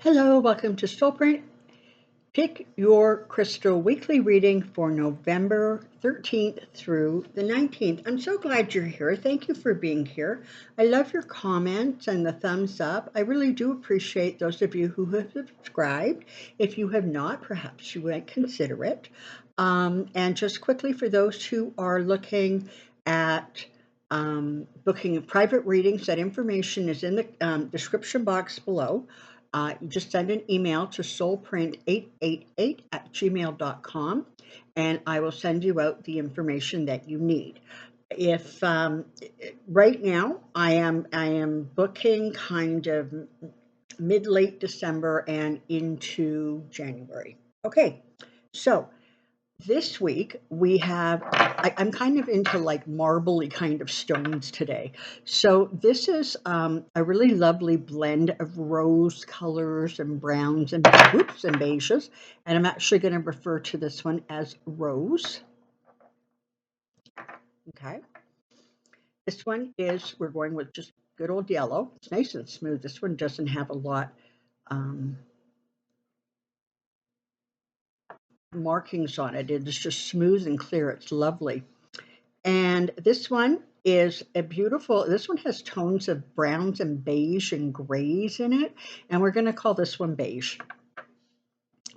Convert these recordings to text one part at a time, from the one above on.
Hello, welcome to Soulprint. Pick your crystal weekly reading for November 13th through the 19th. I'm so glad you're here. Thank you for being here. I love your comments and the thumbs up. I really do appreciate those of you who have subscribed. If you have not, perhaps you might consider it. And just quickly, for those who are looking at booking private readings, that information is in the description box below. You just send an email to soulprint888@gmail.com, and I will send you out the information that you need. If right now I am booking kind of mid-late December and into January. Okay, so this week we have, I'm kind of into like marbly kind of stones today. So this is a really lovely blend of rose colors and browns and beiges. And I'm actually going to refer to this one as rose. Okay. This one we're going with just good old yellow. It's nice and smooth. This one doesn't have a lot markings on it. It is just smooth and clear. It's lovely. And this one is this one has tones of browns and beige and grays in it. And we're going to call this one beige.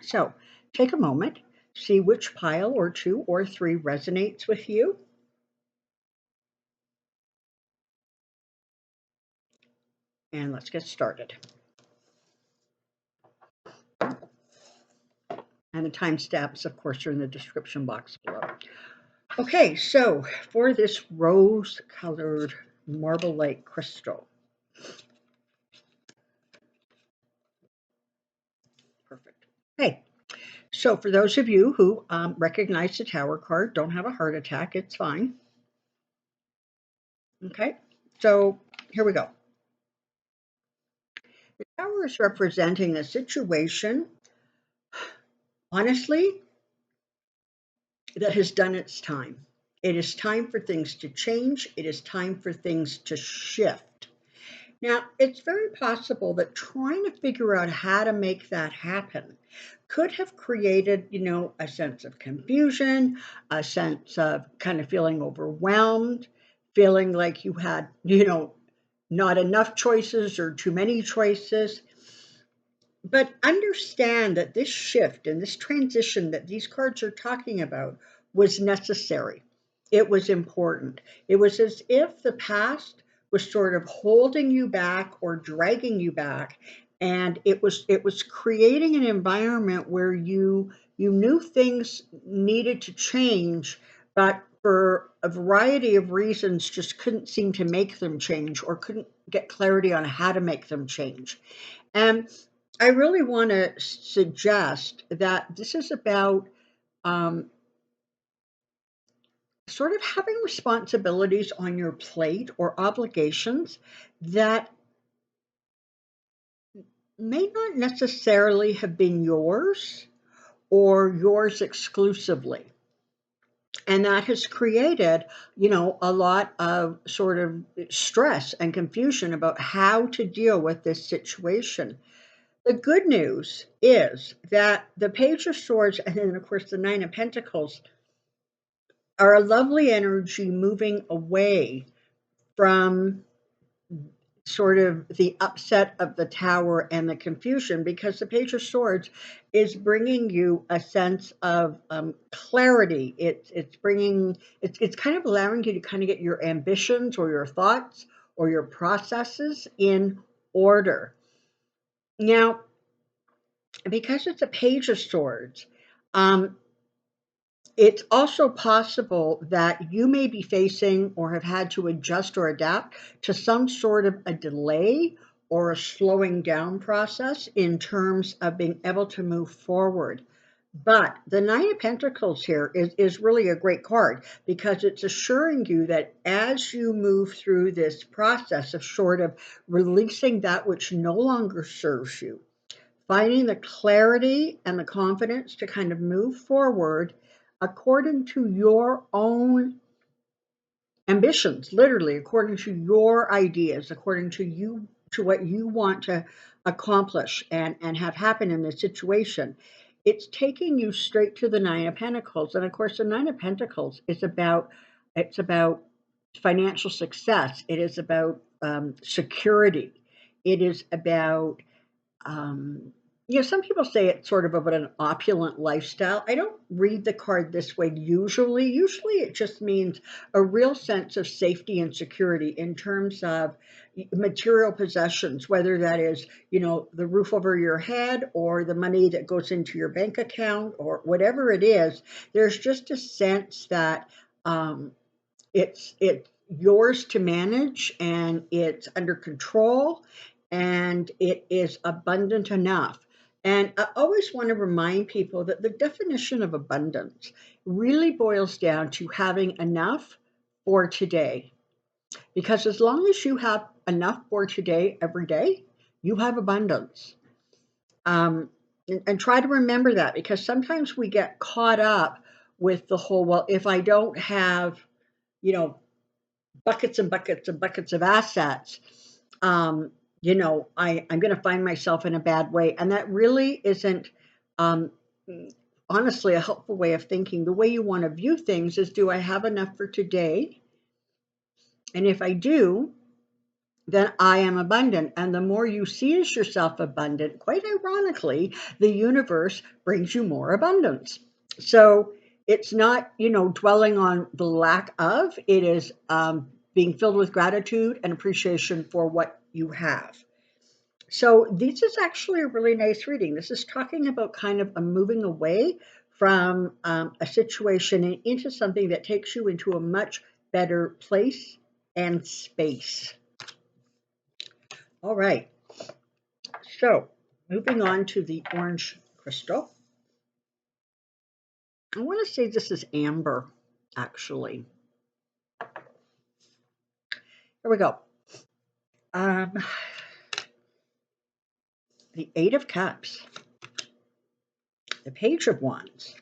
So take a moment, see which pile or 2 or 3 resonates with you. And let's get started. And the timestamps, of course, are in the description box below. Okay, so for this rose-colored marble-like crystal. Perfect. Okay, so for those of you who recognize the Tower card, don't have a heart attack, it's fine. Okay, so here we go. The Tower is representing a situation, honestly, that has done its time. It is time for things to change. It is time for things to shift. Now, it's very possible that trying to figure out how to make that happen could have created, a sense of confusion, a sense of kind of feeling overwhelmed, feeling like you had, not enough choices or too many choices. But understand that this shift and this transition that these cards are talking about was necessary. It was important. It was as if the past was sort of holding you back or dragging you back, and it was creating an environment where you knew things needed to change, but for a variety of reasons just couldn't seem to make them change or couldn't get clarity on how to make them change. And I really want to suggest that this is about um, sort of having responsibilities on your plate or obligations that may not necessarily have been yours or yours exclusively. And that has created, a lot of sort of stress and confusion about how to deal with this situation. The good news is that the Page of Swords and then, of course, the Nine of Pentacles are a lovely energy moving away from sort of the upset of the Tower and the confusion, because the Page of Swords is bringing you a sense of clarity. It's kind of allowing you to kind of get your ambitions or your thoughts or your processes in order. Now, because it's a Page of Swords, it's also possible that you may be facing or have had to adjust or adapt to some sort of a delay or a slowing down process in terms of being able to move forward. But the Nine of Pentacles here is really a great card because it's assuring you that as you move through this process of sort of releasing that which no longer serves you, finding the clarity and the confidence to kind of move forward according to your own ambitions, literally, according to your ideas, according to you to what you want to accomplish and have happen in this situation, it's taking you straight to the Nine of Pentacles. And of course, the Nine of Pentacles is about, it's about financial success. It is about security. It is about some people say it's sort of about an opulent lifestyle. I don't read the card this way usually. Usually it just means a real sense of safety and security in terms of material possessions, whether that is, the roof over your head or the money that goes into your bank account or whatever it is. There's just a sense that it's yours to manage and it's under control and it is abundant enough. And I always want to remind people that the definition of abundance really boils down to having enough for today. Because as long as you have enough for today every day, you have abundance. And try to remember that, because sometimes we get caught up with the whole, well, if I don't have, buckets and buckets and buckets of assets, I'm going to find myself in a bad way. And that really isn't, um, honestly, a helpful way of thinking. The way you want to view things is, do I have enough for today? And if I do, then I am abundant. And the more you see as yourself abundant, quite ironically, the universe brings you more abundance. So it's not, dwelling on the lack of, it is being filled with gratitude and appreciation for what you have. So this is actually a really nice reading. This is talking about kind of a moving away from a situation and into something that takes you into a much better place and space. All right. So moving on to the orange crystal. I want to say this is amber, actually. Here we go. The Eight of Cups, the Page of Wands,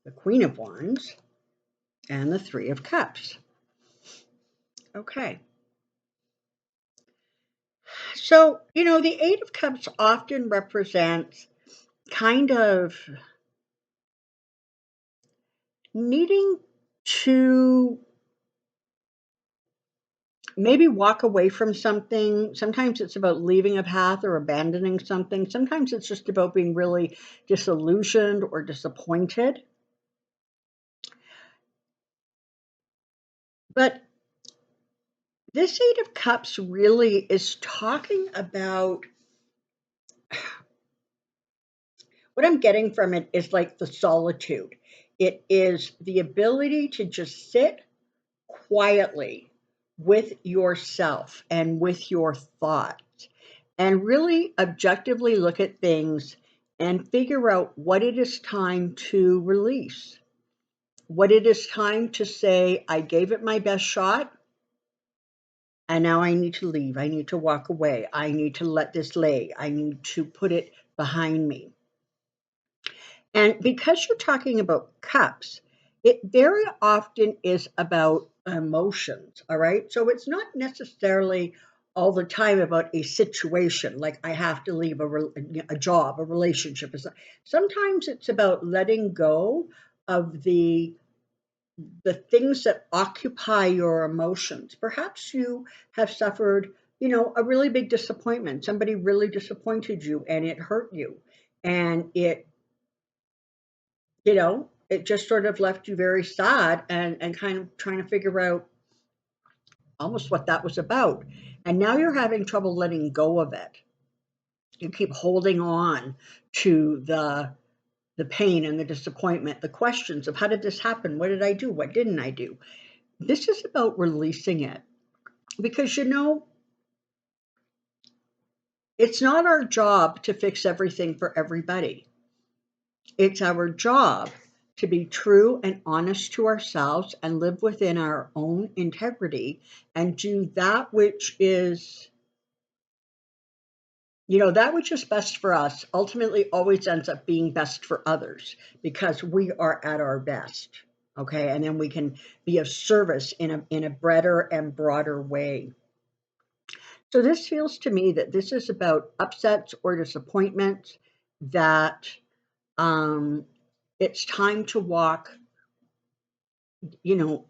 the Queen of Wands, and the Three of Cups. Okay. So, the Eight of Cups often represents kind of needing to maybe walk away from something. Sometimes it's about leaving a path or abandoning something. Sometimes it's just about being really disillusioned or disappointed. But this Eight of Cups really is talking about, what I'm getting from it is like the solitude. It is the ability to just sit quietly with yourself and with your thoughts and really objectively look at things and figure out what it is time to release, what it is time to say, I gave it my best shot. And now I need to leave. I need to walk away. I need to let this lay. I need to put it behind me. And because you're talking about cups, it very often is about emotions, all right? So it's not necessarily all the time about a situation, like I have to leave a job, a relationship. Sometimes it's about letting go of the things that occupy your emotions. Perhaps you have suffered, a really big disappointment. Somebody really disappointed you and it hurt you. And it just sort of left you very sad and kind of trying to figure out almost what that was about. And now you're having trouble letting go of it. You keep holding on to the pain and the disappointment, the questions of how did this happen? What did I do? What didn't I do? This is about releasing it. Because it's not our job to fix everything for everybody. It's our job to be true and honest to ourselves and live within our own integrity and do that which is, that which is best for us ultimately always ends up being best for others because we are at our best. Okay. And then we can be of service in a better and broader way. So this feels to me that this is about upsets or disappointments that um, it's time to walk,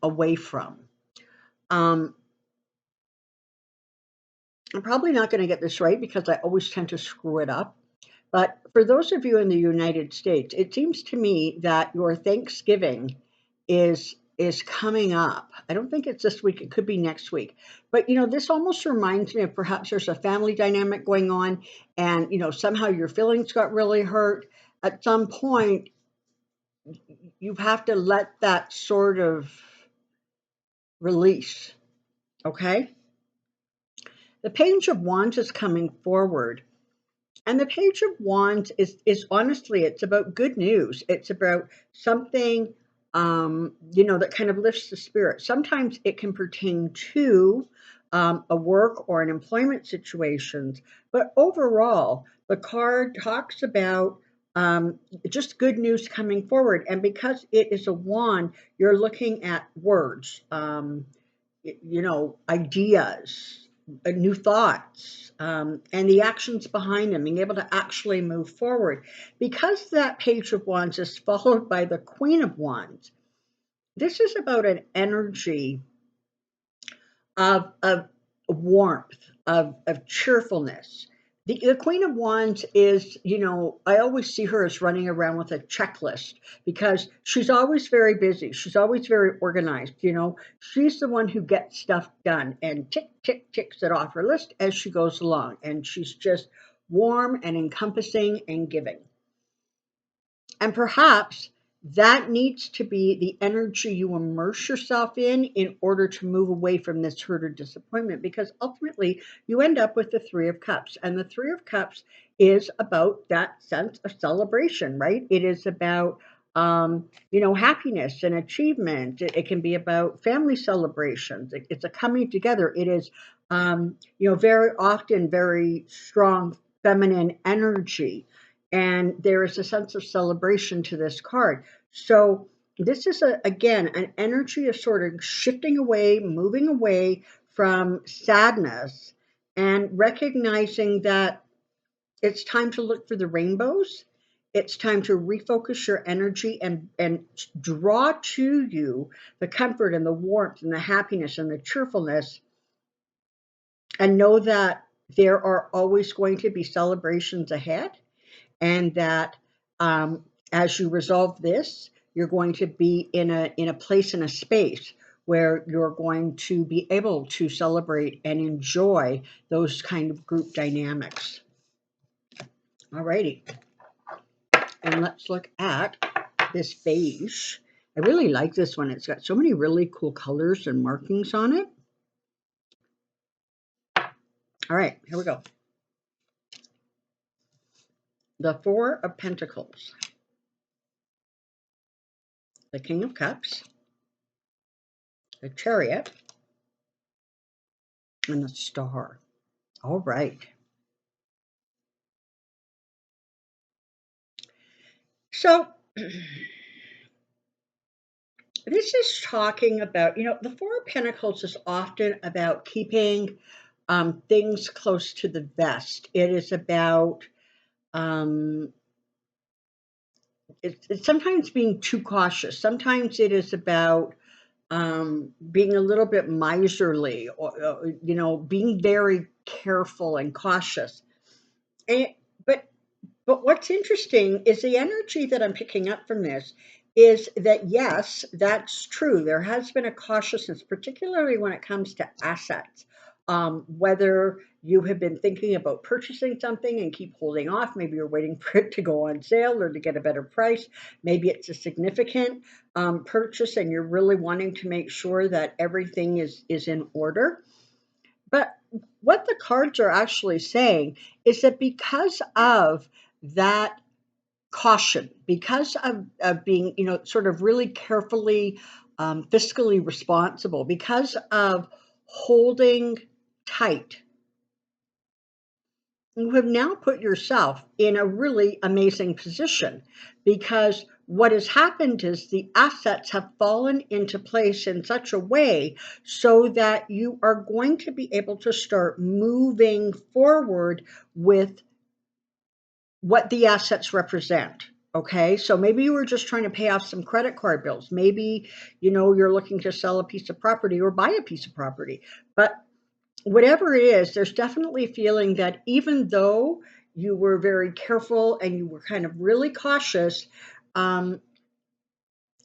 away from. Um, I'm probably not going to get this right because I always tend to screw it up. But for those of you in the United States, it seems to me that your Thanksgiving is coming up. I don't think it's this week, it could be next week. But this almost reminds me of perhaps there's a family dynamic going on and somehow your feelings got really hurt. At some point, you have to let that sort of release, okay? The Page of Wands is coming forward. And the Page of Wands is honestly, it's about good news. It's about something, that kind of lifts the spirit. Sometimes it can pertain to a work or an employment situations, but overall, the card talks about just good news coming forward. And because it is a wand, you're looking at words. Ideas, new thoughts, and the actions behind them, being able to actually move forward. Because that Page of Wands is followed by the Queen of Wands, this is about an energy of warmth, of cheerfulness. The Queen of Wands is, I always see her as running around with a checklist because she's always very busy. She's always very organized. She's the one who gets stuff done and tick, tick, ticks it off her list as she goes along. And she's just warm and encompassing and giving. And perhaps that needs to be the energy you immerse yourself in order to move away from this hurt or disappointment, because ultimately you end up with the Three of Cups. And the Three of Cups is about that sense of celebration, right? It is about happiness and achievement. It can be about family celebrations. It's a coming together. It is, very often very strong feminine energy, and there is a sense of celebration to this card. So this is again an energy of sort of shifting away, moving away from sadness, and recognizing that it's time to look for the rainbows. It's time to refocus your energy and draw to you the comfort and the warmth and the happiness and the cheerfulness, and know that there are always going to be celebrations ahead, and that as you resolve this, you're going to be in a place, in a space where you're going to be able to celebrate and enjoy those kind of group dynamics. Alrighty, and let's look at this beige. I really like this one. It's got so many really cool colors and markings on it. All right, here we go. The Four of Pentacles, the King of Cups, the Chariot, and the Star. All right. So this is talking about, the Four of Pentacles is often about keeping things close to the vest. It is about it's sometimes being too cautious. Sometimes it is about being a little bit miserly, or being very careful and cautious. And but what's interesting is the energy that I'm picking up from this is that, yes, that's true. There has been a cautiousness, particularly when it comes to assets. Whether you have been thinking about purchasing something and keep holding off, maybe you're waiting for it to go on sale or to get a better price. Maybe it's a significant purchase and you're really wanting to make sure that everything is in order. But what the cards are actually saying is that because of that caution, because of being, sort of really carefully, fiscally responsible, because of holding tight, you have now put yourself in a really amazing position, because what has happened is the assets have fallen into place in such a way so that you are going to be able to start moving forward with what the assets represent. Okay, so maybe you were just trying to pay off some credit card bills. Maybe, you're looking to sell a piece of property or buy a piece of property. But whatever it is, there's definitely a feeling that even though you were very careful and you were kind of really cautious, um,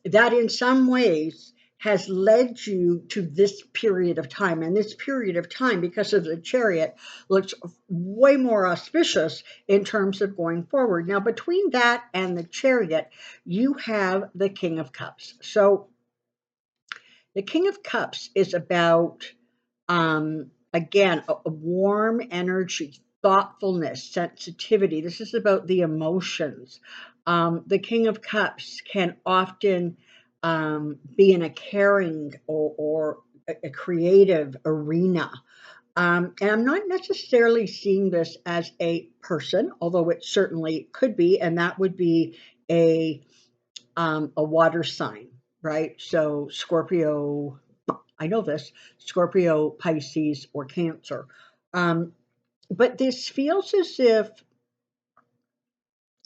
that in some ways has led you to this period of time. And this period of time, because of the chariot, looks way more auspicious in terms of going forward. Now, between that and the chariot, you have the King of Cups. So the King of Cups is about, again, a warm energy, thoughtfulness, sensitivity. This is about the emotions. The King of Cups can often be in a caring or a creative arena. And I'm not necessarily seeing this as a person, although it certainly could be, and that would be a water sign, right? So Scorpio, I know this, Scorpio, Pisces, or Cancer. Um, but this feels as if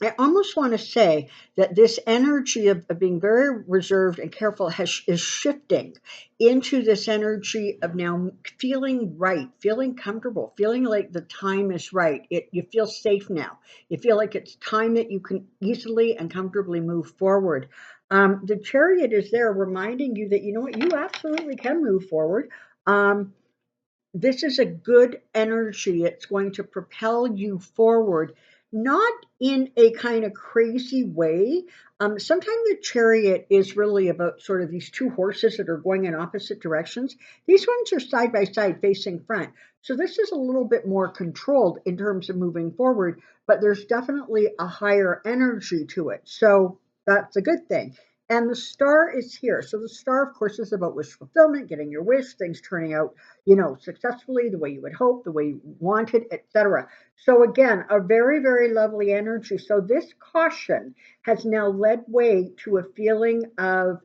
I almost want to say that this energy of being very reserved and careful is shifting into this energy of now feeling right, feeling comfortable, feeling like the time is right. You feel safe now. You feel like it's time that you can easily and comfortably move forward. The chariot is there reminding you that, you know what, you absolutely can move forward. This is a good energy. It's going to propel you forward, not in a kind of crazy way. Sometimes the chariot is really about sort of these two horses that are going in opposite directions. These ones are side by side facing front. So this is a little bit more controlled in terms of moving forward, but there's definitely a higher energy to it. So that's a good thing. And the star is here. So the star, of course, is about wish fulfillment, getting your wish, things turning out successfully, the way you would hope, the way you wanted, etc. So again, a very, very lovely energy. So this caution has now led way to a feeling of,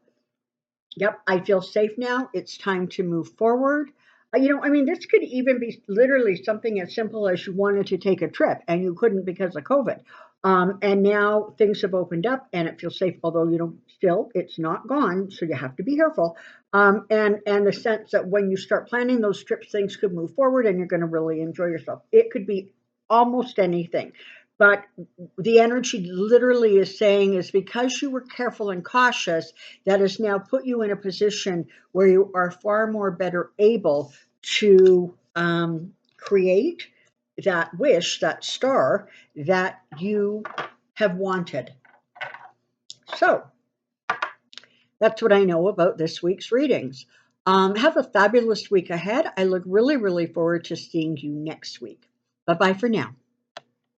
yep, I feel safe now. It's time to move forward. This could even be literally something as simple as you wanted to take a trip and you couldn't because of COVID. And now things have opened up and it feels safe, although, still it's not gone. So you have to be careful. And the sense that when you start planning those trips, things could move forward and you're going to really enjoy yourself. It could be almost anything. But the energy literally is saying is because you were careful and cautious, that has now put you in a position where you are far more better able to create that wish, that star that you have wanted. So that's what I know about this week's readings. Have a fabulous week ahead. I look really, really forward to seeing you next week. Bye bye for now.